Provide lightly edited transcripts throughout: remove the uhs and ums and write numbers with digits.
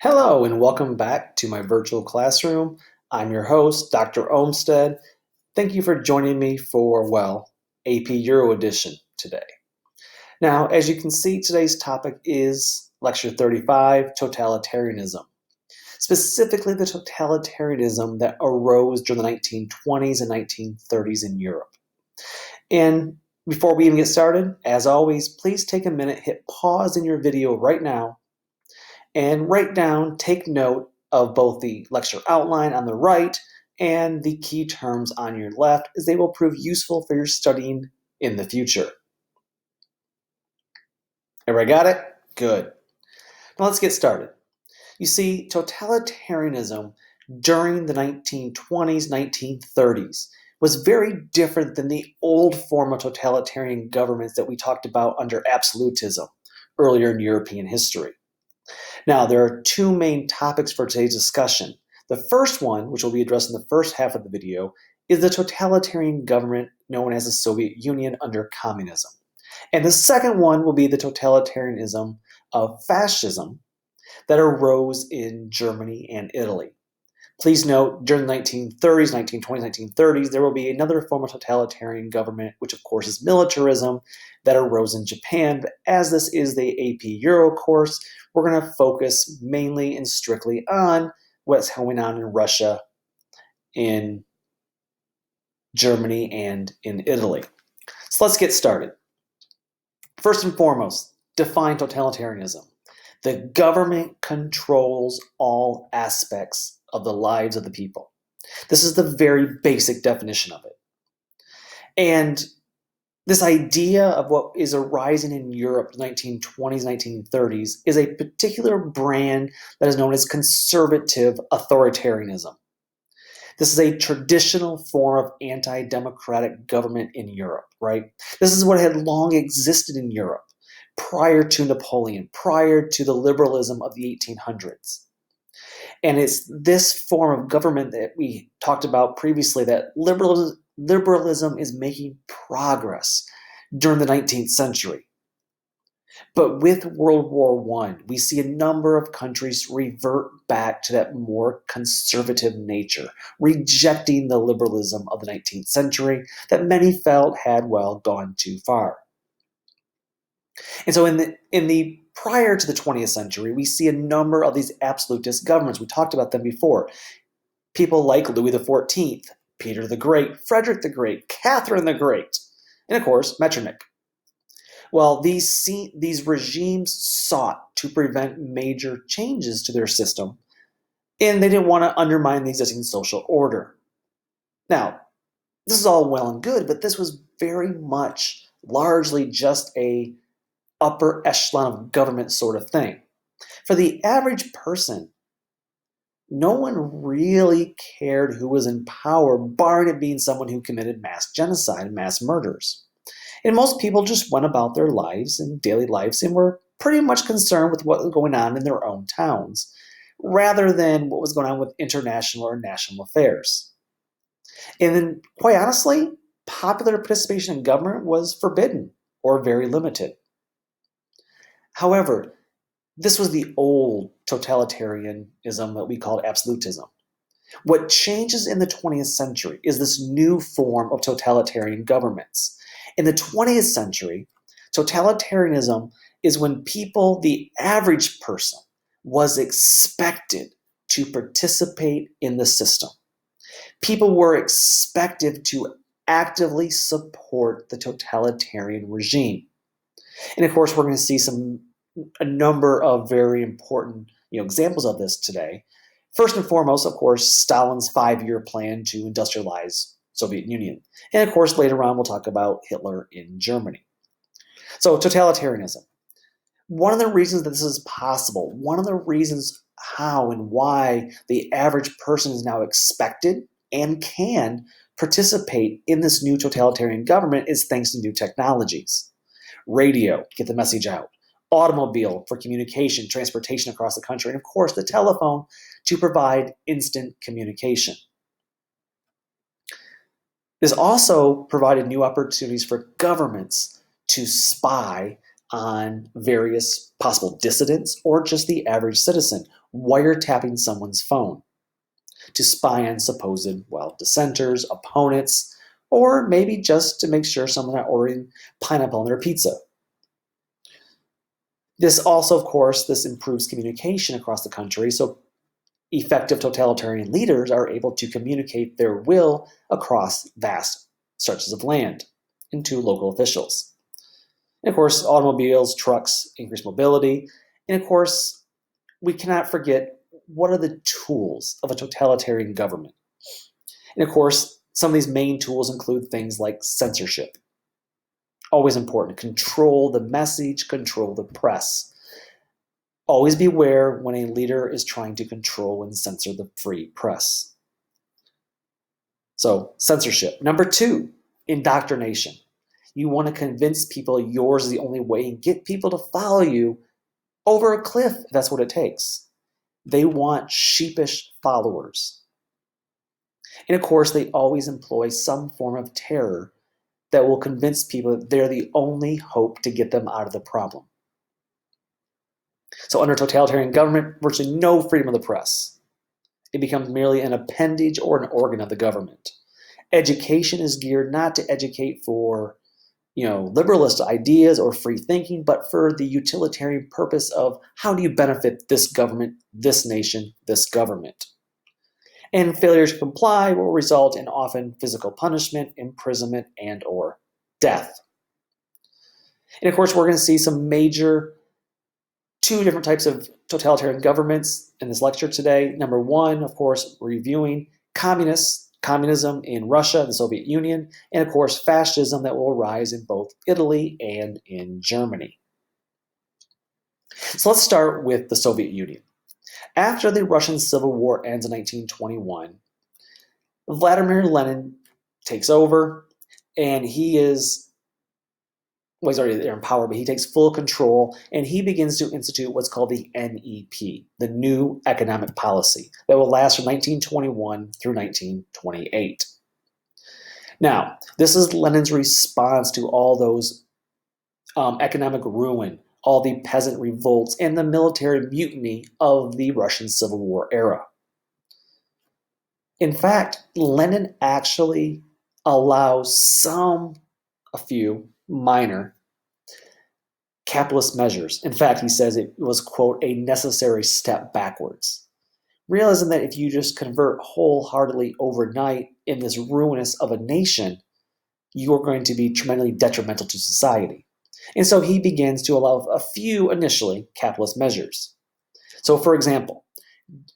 Hello and welcome back to my virtual classroom. I'm your host, Dr. Olmsted. Thank you for joining me for, AP Euro Edition today. Now, as you can see, today's topic is Lecture 35, Totalitarianism. Specifically, the totalitarianism that arose during the 1920s and 1930s in Europe. And before we even get started, as always, please take a minute, hit pause in your video right now, and write down, take note of both the lecture outline on the right and the key terms on your left, as they will prove useful for your studying in the future. Everybody got it? Good. Now let's get started. You see, totalitarianism during the 1920s, 1930s was very different than the old form of totalitarian governments that we talked about under absolutism earlier in European history. Now, there are two main topics for today's discussion. The first one, which will be addressed in the first half of the video, is the totalitarian government known as the Soviet Union under communism. And the second one will be the totalitarianism of fascism that arose in Germany and Italy. Please note, during the 1930s, 1920s, 1930s, there will be another form of totalitarian government, which of course is militarism, that arose in Japan. But as this is the AP Euro course, we're going to focus mainly and strictly on what's going on in Russia, in Germany, and in Italy. So let's get started. First and foremost, define totalitarianism. The government controls all aspects of the lives of the people. This is the very basic definition of it. And this idea of what is arising in Europe, 1920s, 1930s, is a particular brand that is known as conservative authoritarianism. This is a traditional form of anti-democratic government in Europe, right? This is what had long existed in Europe prior to Napoleon, prior to the liberalism of the 1800s. And it's this form of government that we talked about previously that liberalism is making progress during the 19th century. But with World War I, we see a number of countries revert back to that more conservative nature, rejecting the liberalism of the 19th century that many felt had, gone too far. And so in the prior to the 20th century, we see a number of these absolutist governments. We talked about them before. People like Louis XIV, Peter the Great, Frederick the Great, Catherine the Great, and of course, Metternich. Well, these regimes sought to prevent major changes to their system, and they didn't want to undermine the existing social order. Now, this is all well and good, but this was very much largely just a upper echelon of government sort of thing. For the average person, no one really cared who was in power, barring it being someone who committed mass genocide and mass murders. And most people just went about their lives and daily lives and were pretty much concerned with what was going on in their own towns, rather than what was going on with international or national affairs. And then, quite honestly, popular participation in government was forbidden or very limited. However, this was the old totalitarianism that we called absolutism. What changes in the 20th century is this new form of totalitarian governments. In the 20th century, totalitarianism is when people, the average person, was expected to participate in the system. People were expected to actively support the totalitarian regime. And of course, we're going to see a number of very important examples of this today. First and foremost, of course, Stalin's 5-year plan to industrialize Soviet Union. And of course, later on, we'll talk about Hitler in Germany. So totalitarianism. One of the reasons that this is possible, one of the reasons how and why the average person is now expected and can participate in this new totalitarian government is thanks to new technologies. Radio, get the message out. Automobile for communication, transportation across the country, and of course the telephone to provide instant communication. This also provided new opportunities for governments to spy on various possible dissidents or just the average citizen, wiretapping someone's phone to spy on supposed, dissenters, opponents, or maybe just to make sure someone's not ordering pineapple on their pizza. This also, of course, this improves communication across the country, so effective totalitarian leaders are able to communicate their will across vast stretches of land and to local officials. And of course, automobiles, trucks, increase mobility. And of course, we cannot forget what are the tools of a totalitarian government. And of course, some of these main tools include things like censorship. Always important. Control the message, control the press. Always beware when a leader is trying to control and censor the free press. So, censorship. Number 2, indoctrination. You want to convince people yours is the only way and get people to follow you over a cliff if that's what it takes. They want sheepish followers. And of course, they always employ some form of terror that will convince people that they're the only hope to get them out of the problem. So under totalitarian government, virtually no freedom of the press. It becomes merely an appendage or an organ of the government. Education is geared not to educate for, liberalist ideas or free thinking, but for the utilitarian purpose of how do you benefit this government, this nation, this government. And failure to comply will result in often physical punishment, imprisonment, and or death. And of course, we're going to see two different types of totalitarian governments in this lecture today. Number 1, of course, reviewing communism in Russia, the Soviet Union, and of course, fascism that will arise in both Italy and in Germany. So let's start with the Soviet Union. After the Russian Civil War ends in 1921, Vladimir Lenin takes over, and he's already there in power, but he takes full control, and he begins to institute what's called the NEP, the New Economic Policy, that will last from 1921 through 1928. Now, this is Lenin's response to all those economic ruin, all the peasant revolts, and the military mutiny of the Russian Civil War era. In fact, Lenin actually allows a few minor capitalist measures. In fact, he says it was, quote, a necessary step backwards. Realizing that if you just convert wholeheartedly overnight in this ruinous of a nation, you are going to be tremendously detrimental to society. And so he begins to allow a few initially capitalist measures. So for example,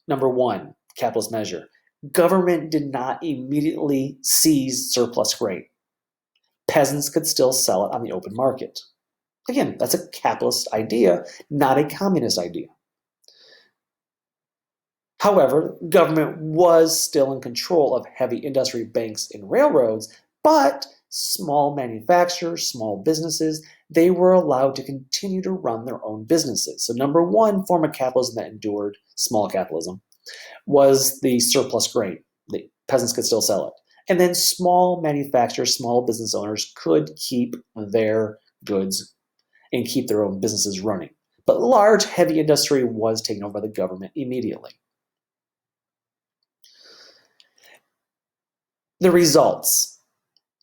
number 1, capitalist measure. Government did not immediately seize surplus grain. Peasants could still sell it on the open market. Again, that's a capitalist idea, not a communist idea. However, government was still in control of heavy industry, banks, and railroads, but small manufacturers, small businesses, they were allowed to continue to run their own businesses. So number 1 form of capitalism that endured, small capitalism, was the surplus grain. The peasants could still sell it. And then small manufacturers, small business owners could keep their goods and keep their own businesses running. But large, heavy industry was taken over by the government immediately. The results.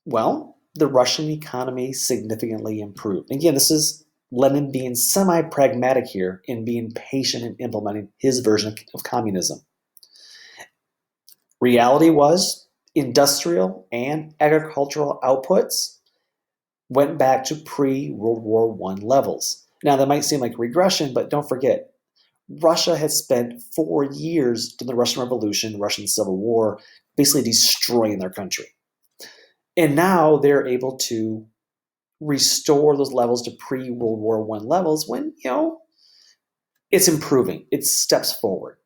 Well, the Russian economy significantly improved. Again, this is Lenin being semi-pragmatic here and being patient in implementing his version of communism. Reality was industrial and agricultural outputs went back to pre-World War I levels. Now, that might seem like regression, but don't forget, Russia had spent 4 years during the Russian Revolution, Russian Civil War, basically destroying their country. And now they're able to restore those levels to pre-World War I levels when, it's improving. It's steps forward.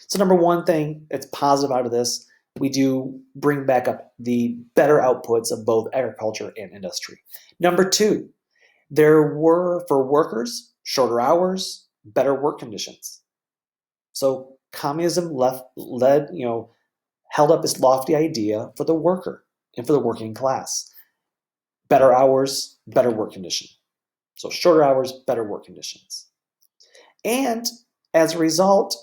So number 1 thing that's positive out of this, we do bring back up the better outputs of both agriculture and industry. Number 2, there were, for workers, shorter hours, better work conditions. So communism held up this lofty idea for the worker and for the working class. Better hours, better work condition. So shorter hours, better work conditions. And as a result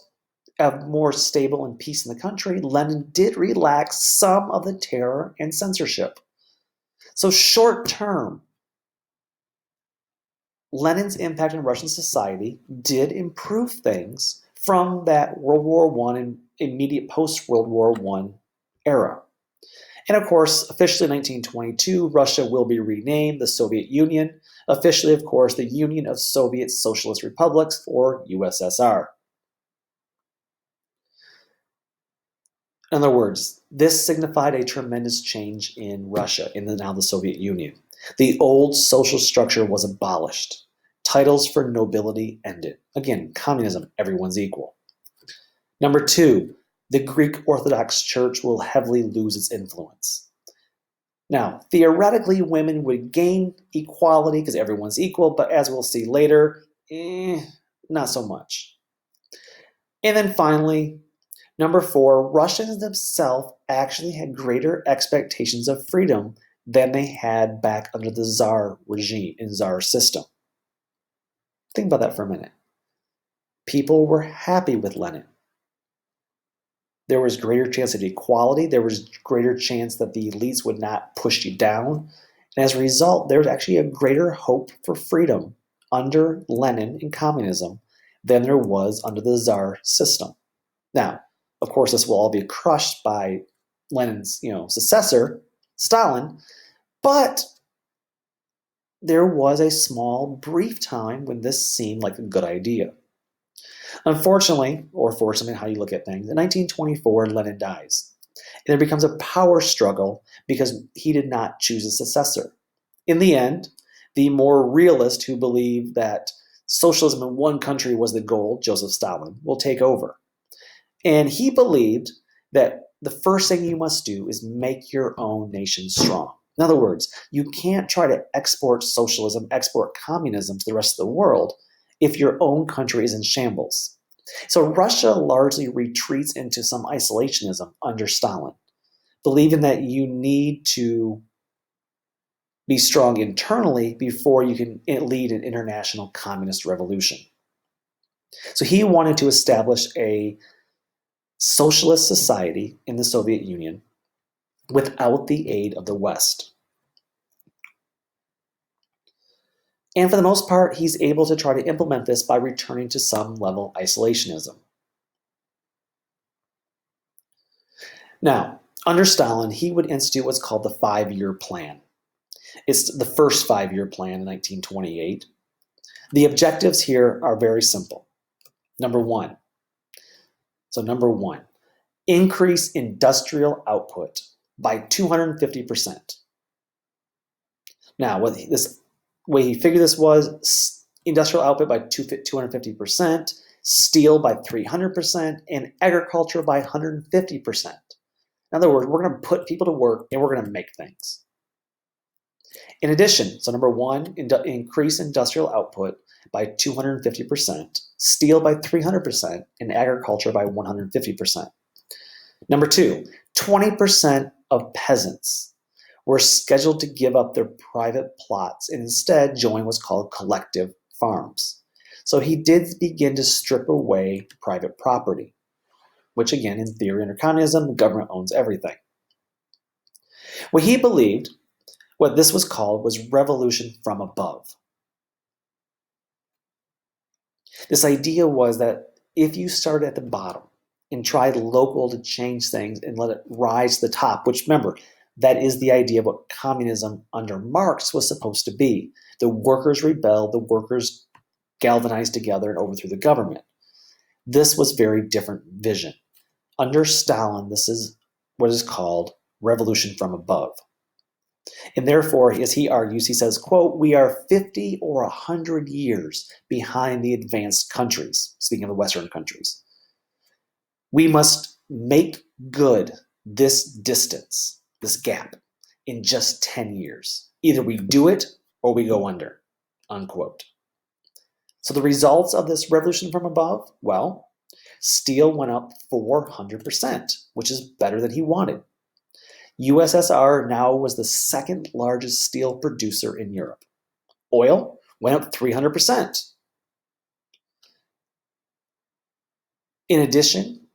of more stable and peace in the country, Lenin did relax some of the terror and censorship. So short term, Lenin's impact on Russian society did improve things from that World War I and immediate post-World War I era. And of course, officially in 1922, Russia will be renamed the Soviet Union, officially, of course, the Union of Soviet Socialist Republics, or USSR. In other words, this signified a tremendous change in Russia, in now the Soviet Union. The old social structure was abolished. Titles for nobility ended. Again, communism, everyone's equal. Number two, the Greek Orthodox Church will heavily lose its influence. Now, theoretically, women would gain equality because everyone's equal, but as we'll see later, not so much. And then finally, number four, Russians themselves actually had greater expectations of freedom than they had back under the Tsar regime and Tsar system. Think about that for a minute. People were happy with Lenin. There was greater chance of equality. There was greater chance that the elites would not push you down. And as a result, there was actually a greater hope for freedom under Lenin and communism than there was under the Tsar system. Now, of course, this will all be crushed by Lenin's, successor, Stalin, but there was a small, brief time when this seemed like a good idea. Unfortunately, or fortunately, how you look at things, in 1924, Lenin dies. And there becomes a power struggle because he did not choose a successor. In the end, the more realist who believed that socialism in one country was the goal, Joseph Stalin, will take over. And he believed that the first thing you must do is make your own nation strong. In other words, you can't try to export socialism, export communism to the rest of the world if your own country is in shambles. So Russia largely retreats into some isolationism under Stalin, believing that you need to be strong internally before you can lead an international communist revolution. So he wanted to establish a socialist society in the Soviet Union without the aid of the West. And for the most part, he's able to try to implement this by returning to some level of isolationism. Now, under Stalin, he would institute what's called the 5-year plan. It's the first 5-year plan in 1928. The objectives here are very simple. Number one, increase industrial output by 250%. Now, what this way he figured this was industrial output by 250%, steel by 300%, and agriculture by 150%. In other words, we're going to put people to work and we're going to make things. In addition, so number one, increase industrial output by 250%, steel by 300%, and agriculture by 150%. Number two, 20% of peasants were scheduled to give up their private plots and instead join what's called collective farms. So he did begin to strip away private property, which again, in theory, under communism, the government owns everything. What he believed, what this was called, was revolution from above. This idea was that if you start at the bottom and tried local to change things and let it rise to the top, which remember, that is the idea of what communism under Marx was supposed to be. The workers rebelled, the workers galvanized together and overthrew the government. This was a very different vision. Under Stalin, this is what is called revolution from above. And therefore, as he argues, he says, quote, we are 50 or 100 years behind the advanced countries, speaking of the Western countries. We must make good this distance, this gap, in just 10 years. Either we do it or we go under, unquote. So the results of this revolution from above, well, steel went up 400%, which is better than he wanted. USSR now was the second largest steel producer in Europe. Oil went up 300%. In addition,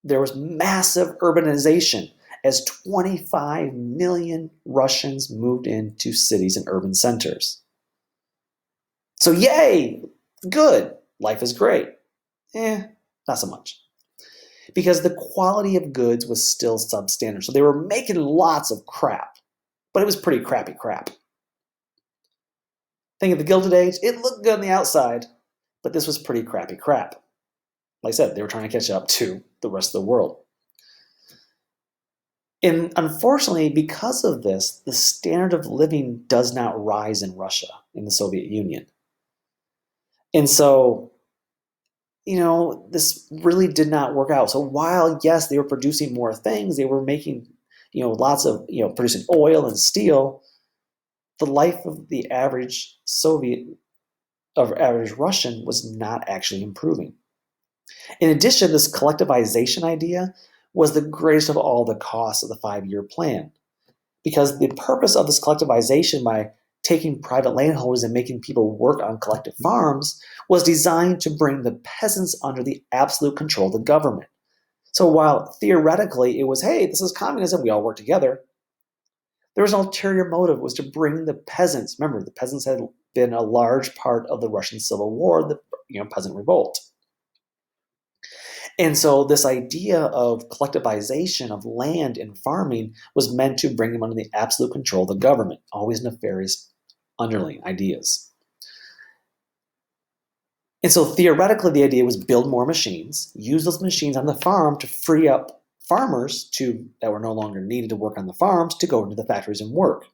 there was massive urbanization as 25 million Russians moved into cities and urban centers. So yay, good, life is great. Not so much. Because the quality of goods was still substandard. So they were making lots of crap, but it was pretty crappy crap. Think of the Gilded Age, it looked good on the outside, but this was pretty crappy crap. Like I said, they were trying to catch up to the rest of the world. And unfortunately, because of this, the standard of living does not rise in Russia, in the Soviet Union. And so, this really did not work out. So while, yes, they were producing more things, they were making, lots of, producing oil and steel, the life of the average average Russian was not actually improving. In addition, this collectivization idea was the greatest of all the costs of the 5-year plan. Because the purpose of this collectivization by taking private landholders and making people work on collective farms was designed to bring the peasants under the absolute control of the government. So while theoretically it was, hey, this is communism, we all work together, there was an ulterior motive, was to bring the peasants. Remember, the peasants had been a large part of the Russian Civil War, the peasant revolt. And so this idea of collectivization of land and farming was meant to bring them under the absolute control of the government. Always nefarious underlying ideas. And so theoretically, the idea was build more machines, use those machines on the farm to free up farmers that were no longer needed to work on the farms to go into the factories and work.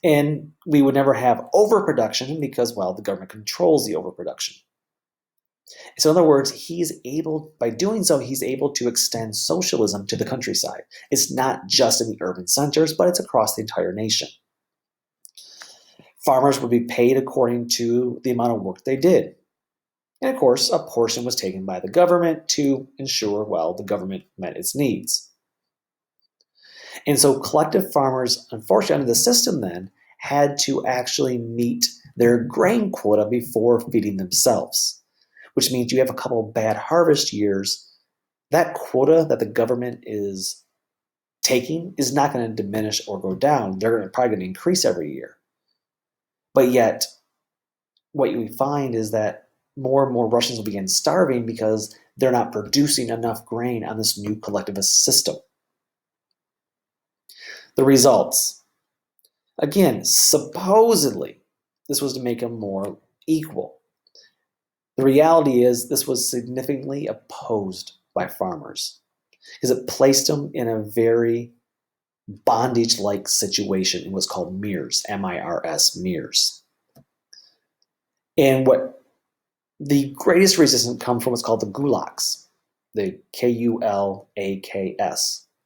And we would never have overproduction because, well, the government controls the overproduction. So in other words, by doing so, he's able to extend socialism to the countryside. It's not just in the urban centers, but it's across the entire nation. Farmers would be paid according to the amount of work they did. And of course, a portion was taken by the government to ensure, well, the government met its needs. And so collective farmers, unfortunately, under the system then, had to actually meet their grain quota before feeding themselves, which means you have a couple of bad harvest years. That quota that the government is taking is not going to diminish or go down. They're probably going to increase every year. But yet, what we find is that more and more Russians will begin starving because they're not producing enough grain on this new collectivist system. The results. Again, supposedly, this was to make them more equal. The reality is this was significantly opposed by farmers because it placed them in a very bondage-like situation in what's called mirs, M-I-R-S, mirs. And what the greatest resistance comes from what's called the gulags, the K-U-L-A-K-S,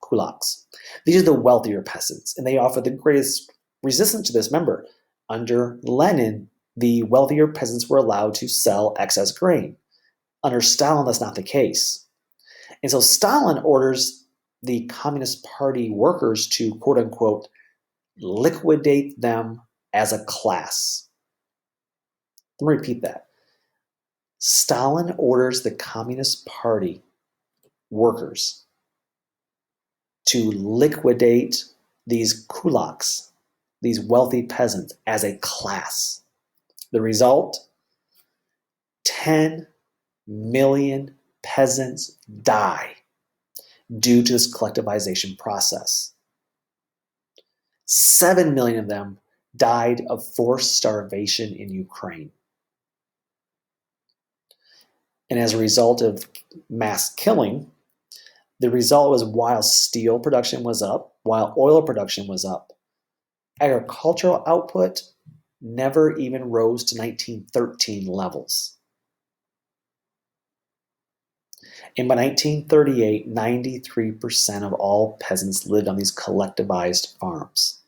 kulaks. These are the wealthier peasants, and they offer the greatest resistance to this. Remember, under Lenin, the wealthier peasants were allowed to sell excess grain. Under Stalin, that's not the case. And so Stalin orders the Communist Party workers to, quote unquote, liquidate them as a class. Let me repeat that. Stalin orders the Communist Party workers to liquidate these kulaks, these wealthy peasants, as a class. The result? 10 million peasants die due to this collectivization process. 7 million of them died of forced starvation in Ukraine. And as a result of mass killing, the result was while steel production was up, while oil production was up, agricultural output never even rose to 1913 levels. And by 1938, 93% of all peasants lived on these collectivized farms.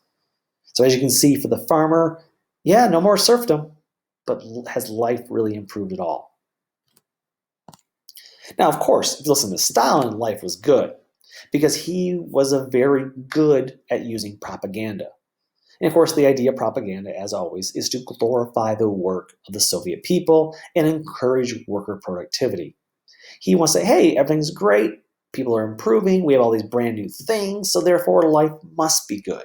So as you can see, for the farmer, yeah, no more serfdom, but has life really improved at all? Now, of course, if you listen to Stalin, life was good because he was very good at using propaganda. And of course, the idea of propaganda, as always, is to glorify the work of the Soviet people and encourage worker productivity. He wants to say, hey, everything's great, people are improving, we have all these brand new things, so therefore life must be good.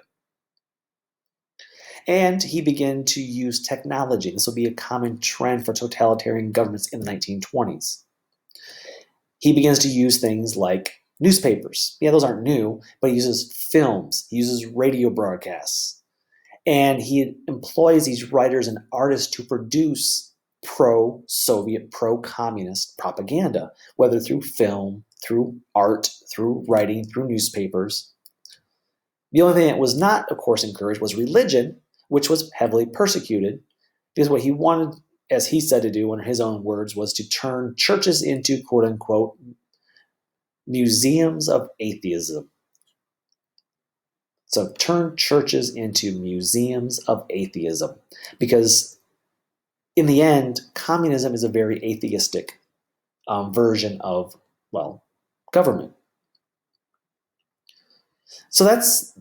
And he began to use technology. This will be a common trend for totalitarian governments in the 1920s. He begins to use things like newspapers. Yeah, those aren't new, but he uses films, he uses radio broadcasts, and he employs these writers and artists to produce pro-Soviet, pro-communist propaganda, whether through film, through art, through writing, through newspapers. The only thing that was not, of course, encouraged was religion, which was heavily persecuted, because what he wanted, as he said to do in his own words, was to turn churches into, quote unquote, museums of atheism. So turn churches into museums of atheism, because in the end, communism is a very atheistic version of, well, government. So that's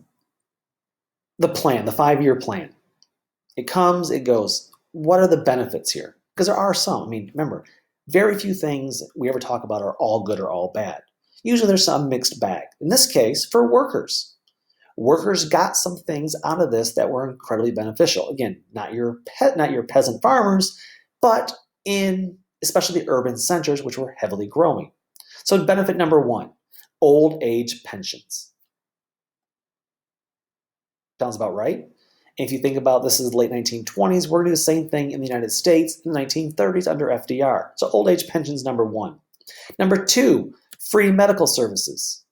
the plan, the 5-year plan. It comes, it goes. What are the benefits here? Because there are some. I mean, remember, very few things we ever talk about are all good or all bad. Usually there's some mixed bag. In this case, for workers. Workers got some things out of this that were incredibly beneficial. Again, not your peasant farmers, but in especially the urban centers, which were heavily growing. So benefit number 1, old age pensions. Sounds about right. And if you think about this is the late 1920s, we're going to do the same thing in the United States in the 1930s under FDR. So old age pensions, number 1. Number 2, free medical services.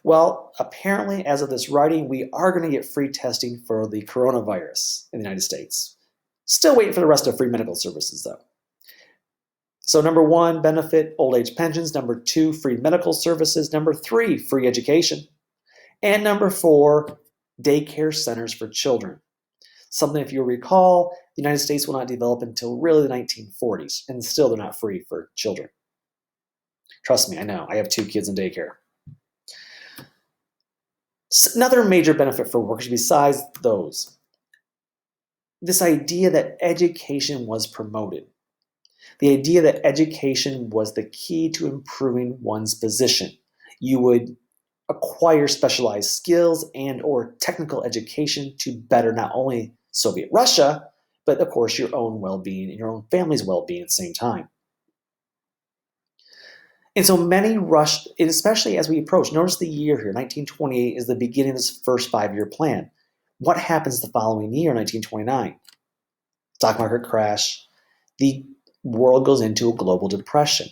Well, apparently, as of this writing, we are going to get free testing for the coronavirus in the United States. Still waiting for the rest of free medical services, though. So number 1, benefit, old age pensions. Number 2, free medical services. Number 3, free education. And number 4, daycare centers for children. Something, if you recall, the United States will not develop until really the 1940s, and still they're not free for children. Trust me, I know. I have 2 kids in daycare. Another major benefit for workers besides those, this idea that education was promoted. The idea that education was the key to improving one's position. You would acquire specialized skills and or technical education to better not only Soviet Russia, but of course your own well-being and your own family's well-being at the same time. And so many rushed, and especially as we approach, notice the year here, 1928 is the beginning of this first 5-year plan. What happens the following year, 1929? Stock market crash. The world goes into a global depression.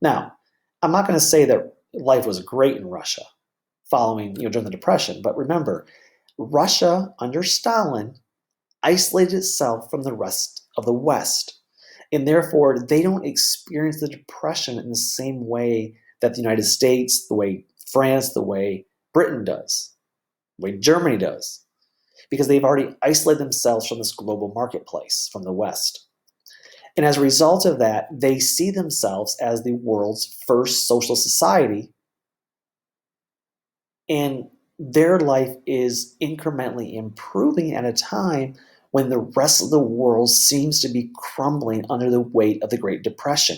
Now, I'm not going to say that life was great in Russia following, during the depression, but remember, Russia under Stalin isolated itself from the rest of the West. And therefore, they don't experience the depression in the same way that the United States, the way France, the way Britain does, the way Germany does, because they've already isolated themselves from this global marketplace, from the West. And as a result of that, they see themselves as the world's first social society, and their life is incrementally improving at a time when the rest of the world seems to be crumbling under the weight of the Great Depression.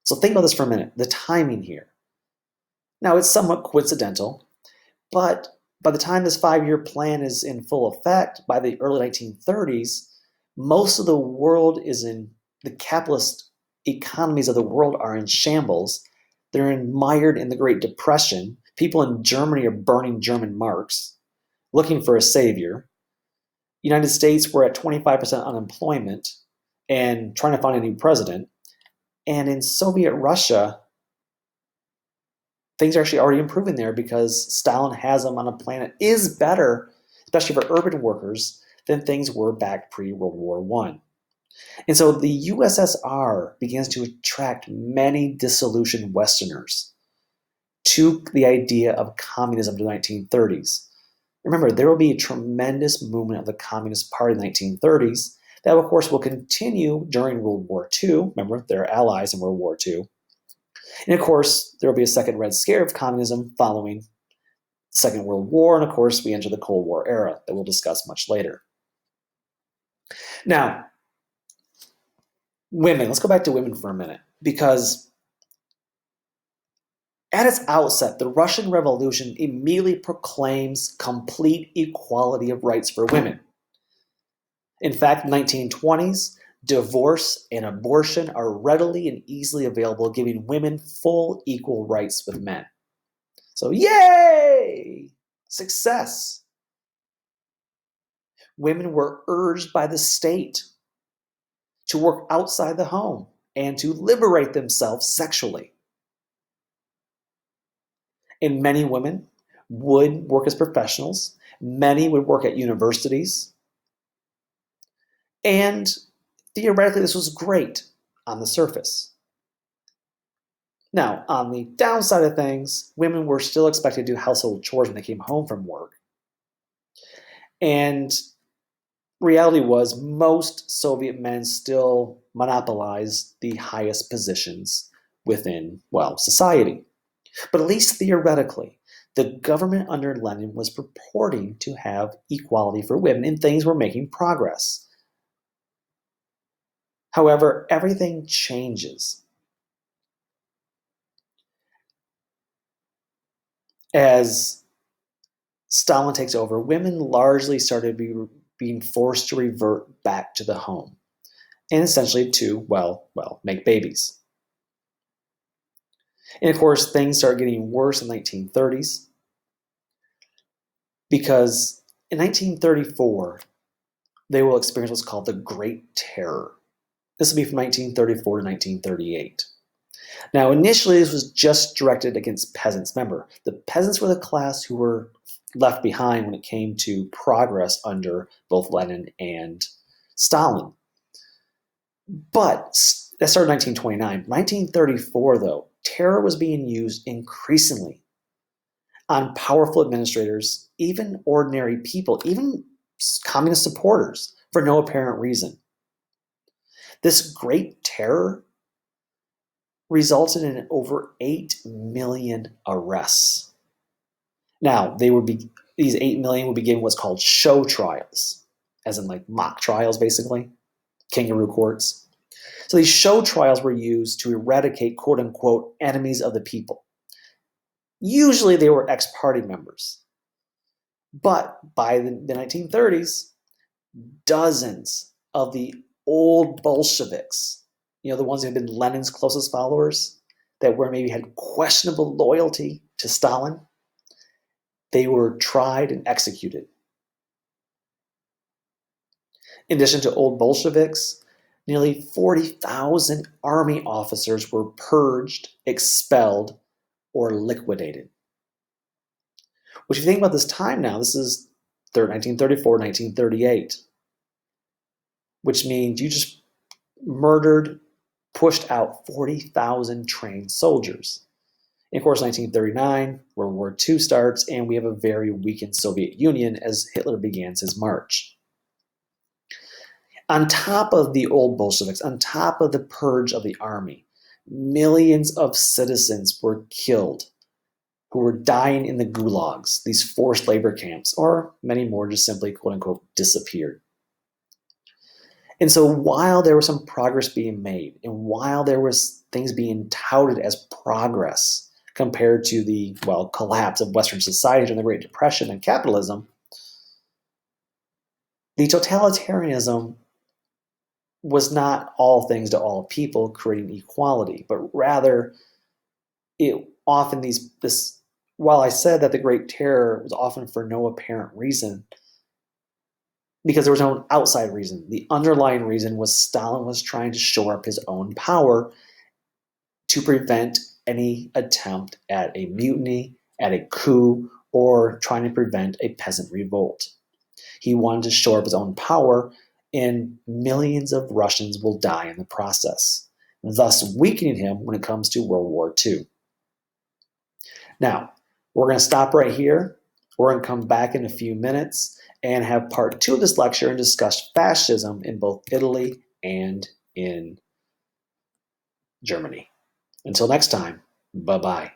So think about this for a minute, the timing here. Now, it's somewhat coincidental, but by the time this 5-year plan is in full effect, by the early 1930s, most of the world is in, the capitalist economies of the world are in shambles. They're mired in the Great Depression. People in Germany are burning German marks, looking for a savior. United States, we're at 25% unemployment and trying to find a new president. And in Soviet Russia, things are actually already improving there because Stalin has them on a plan that is better, especially for urban workers, than things were back pre-World War I. And so the USSR begins to attract many disillusioned Westerners to the idea of communism in the 1930s. Remember, there will be a tremendous movement of the Communist Party in the 1930s that, of course, will continue during World War II. Remember, they're allies in World War II. And, of course, there will be a second Red Scare of communism following Second World War, and of course, we enter the Cold War era that we'll discuss much later. Now, women, let's go back to women for a minute, because at its outset, the Russian Revolution immediately proclaims complete equality of rights for women. In fact, in the 1920s, divorce and abortion are readily and easily available, giving women full equal rights with men. So, yay! Success. Women were urged by the state to work outside the home and to liberate themselves sexually. And many women would work as professionals. Many would work at universities. And theoretically, this was great on the surface. Now, on the downside of things, women were still expected to do household chores when they came home from work. And reality was most Soviet men still monopolized the highest positions within, well, society. But at least theoretically, the government under Lenin was purporting to have equality for women, and things were making progress. However, everything changes as Stalin takes over. Women largely started being forced to revert back to the home and essentially to, well, make babies. And of course, things start getting worse in the 1930s because in 1934, they will experience what's called the Great Terror. This will be from 1934 to 1938. Now, initially, this was just directed against peasants. Remember, the peasants were the class who were left behind when it came to progress under both Lenin and Stalin. But that started in 1929. 1934, though, terror was being used increasingly on powerful administrators, even ordinary people, even communist supporters, for no apparent reason. This Great Terror resulted in over 8 million arrests. Now, these 8 million would begin what's called show trials, as in like mock trials, basically, kangaroo courts. So these show trials were used to eradicate, quote unquote, enemies of the people. Usually they were ex-party members. But by the 1930s, dozens of the old Bolsheviks, the ones who had been Lenin's closest followers, that were maybe had questionable loyalty to Stalin, they were tried and executed. In addition to old Bolsheviks, nearly 40,000 army officers were purged, expelled, or liquidated. Which, if you think about this time now, this is 1934, 1938, which means you just murdered, pushed out 40,000 trained soldiers. And of course, 1939, World War II starts, and we have a very weakened Soviet Union as Hitler begins his march. On top of the old Bolsheviks, on top of the purge of the army, millions of citizens were killed who were dying in the gulags, these forced labor camps, or many more just simply, quote unquote, disappeared. And so while there was some progress being made, and while there was things being touted as progress compared to the, collapse of Western society during the Great Depression and capitalism, the totalitarianism was not all things to all people, creating equality, but rather it often while I said that the Great Terror was often for no apparent reason, because there was no outside reason. The underlying reason was Stalin was trying to shore up his own power to prevent any attempt at a mutiny, at a coup, or trying to prevent a peasant revolt. He wanted to shore up his own power, and millions of Russians will die in the process, thus weakening him when it comes to World War II. Now, we're going to stop right here. We're going to come back in a few minutes and have part 2 of this lecture and discuss fascism in both Italy and in Germany. Until next time, bye-bye.